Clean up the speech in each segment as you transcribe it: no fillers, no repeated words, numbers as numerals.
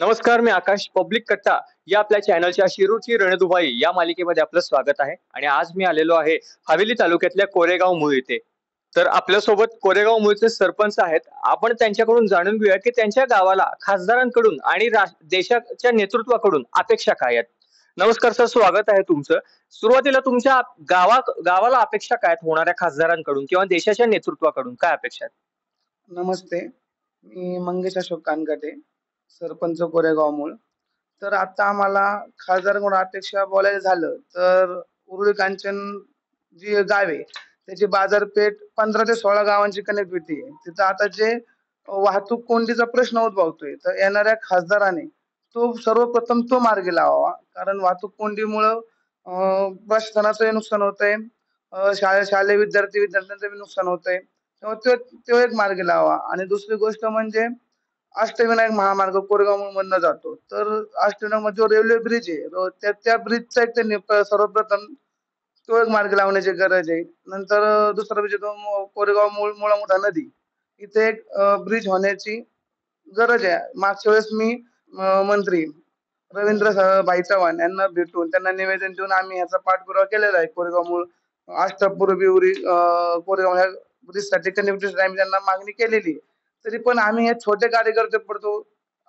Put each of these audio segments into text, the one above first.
नमस्कार, मी आकाश. पब्लिक कट्टा या आपल्या चॅनलच्या शिरूरची रणधुमाई या मालिकेमध्ये आपलं स्वागत आहे. आणि आज मी आलेलो आहे हवेली तालुक्यातल्या कोरेगाव मूळ येथे. तर आपल्यासोबत कोरेगाव मूळचे सरपंच आहेत. आपण त्यांच्याकडून जाणून घेऊया की त्यांच्या गावाला खासदारांकडून आणि देशाच्या नेतृत्वाकडून अपेक्षा काय आहेत. नमस्कार सर, स्वागत आहे तुमचं. सुरुवातीला तुमच्या गावाला अपेक्षा काय आहेत होणाऱ्या खासदारांकडून किंवा देशाच्या नेतृत्वाकडून काय अपेक्षा आहेत? नमस्ते, मी मंगेश अशोक कानकाटे, सरपंच कोरेगाव मूळ. तर आता आम्हाला खासदारांकडून अपेक्षा बोलायचं झालं तर उरुळी कांचन जी गाव आहे त्याची बाजारपेठ 15 ते 16 गावांची कनेक्टिव्हिटी आहे. तिथं आता जे वाहतूक कोंडीचा प्रश्न उद्भवतोय, तर येणाऱ्या खासदाराने तो सर्वप्रथम मार्गी लावावा. कारण वाहतूक कोंडीमुळं प्रशासनाचंही नुकसान होतंय, शालेय विद्यार्थ्यांचं नुकसान होतंय. तेव्हा तो एक मार्गी लावा. आणि दुसरी गोष्ट म्हणजे अष्टविनायक महामार्ग कोरेगाव मधनं जातो. तर अष्टविनायक जो रेल्वे ब्रिज आहे त्या ब्रिजचा एक त्यांनी सर्वप्रथम तो एक मार्ग लावण्याची गरज आहे. नंतर दुसरा म्हणजे कोरेगाव मुळा मोठा नदी इथे एक ब्रिज होण्याची गरज आहे. मागच्या वेळेस मी मंत्री रवींद्र भाई चव्हाण यांना भेटून त्यांना निवेदन देऊन आम्ही याचा पाठपुरावा केलेला आहे. कोरेगाव मूळ अष्टपूर बिवरी कोरेगाव ह्या ब्रिजसाठी कनेक्टिव्हिटी आम्ही त्यांना मागणी केलेली आहे. तरी पण आम्ही हे छोटे कार्यकर्ते पडतो,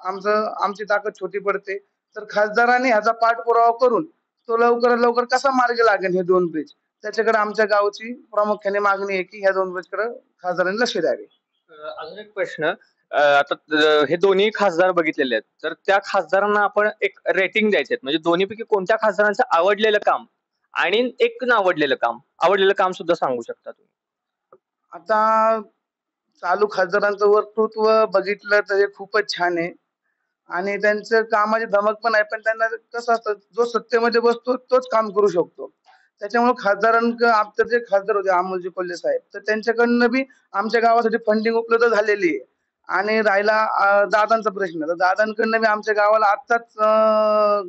आमची ताकद छोटी पडते. तर खासदारांनी ह्याचा पाठपुरावा करून तो लवकरात लवकर कसा मार्गी लागेल हे दोन ब्रिज, त्याच्याकडे आमच्या गावची प्रामुख्याने मागणी आहे की ह्या दोन ब्रिजकडे खासदारांनी लक्ष द्यावे. अजून एक प्रश्न. आता हे दोन्ही खासदार बघितलेले आहेत, तर त्या खासदारांना आपण एक रेटिंग द्यायचे म्हणजे दोन्हीपैकी कोणत्या खासदारांचं आवडलेलं काम आणि एक आवडलेलं काम सुद्धा सांगू शकता तुम्ही? आता चालू खासदारांचं वक्तृत्व बघितलं तर हे खूपच छान आहे आणि त्यांचं कामाची धमक पण आहे. पण त्यांना कसं असतं, जो सत्तेमध्ये बसतो तोच काम करू शकतो. त्याच्यामुळे आमचे जे खासदार होते अमोलजी कोल्हे साहेब, तर त्यांच्याकडनं बी आमच्या गावासाठी फंडिंग उपलब्ध झालेली आहे. आणि राहिला दादांचा प्रश्न, तर दादांकडनं बी आमच्या गावाला आत्ताच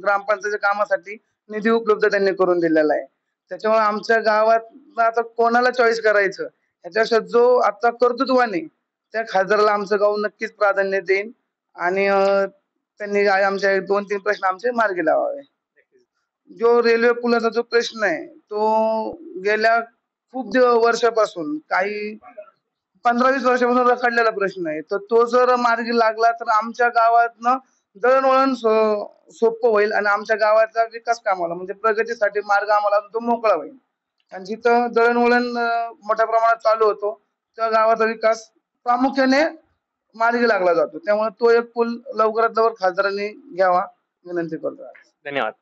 ग्रामपंचायतीच्या कामासाठी निधी उपलब्ध त्यांनी करून दिलेला आहे. त्याच्यामुळे आमच्या गावात आता कोणाला चॉईस करायचं ह्याच्यापेक्षा जो आता कर्तृत्वाने त्या खासदाराला आमचं गाव नक्कीच प्राधान्य देईन. आणि त्यांनी आमचे 2-3 प्रश्न आमचे मार्गी लावावे. जो रेल्वे पुलाचा जो प्रश्न आहे तो गेल्या खूप वर्षापासून, काही 15-20 वर्षापासून रखडलेला प्रश्न आहे. तर तो जर मार्गी लागला तर आमच्या गावातनं दळणवळण सोपं होईल आणि आमच्या गावाचा विकास कामाला म्हणजे प्रगतीसाठी मार्ग आम्हाला तो मोकळा होईल. आणि जिथं दळणवळण मोठ्या प्रमाणात चालू होतो त्या गावाचा विकास प्रामुख्याने मार्गी लागला जातो. त्यामुळे तो एक पूल लवकरात लवकर खासदारांनी घ्यावा विनंती करतो. धन्यवाद.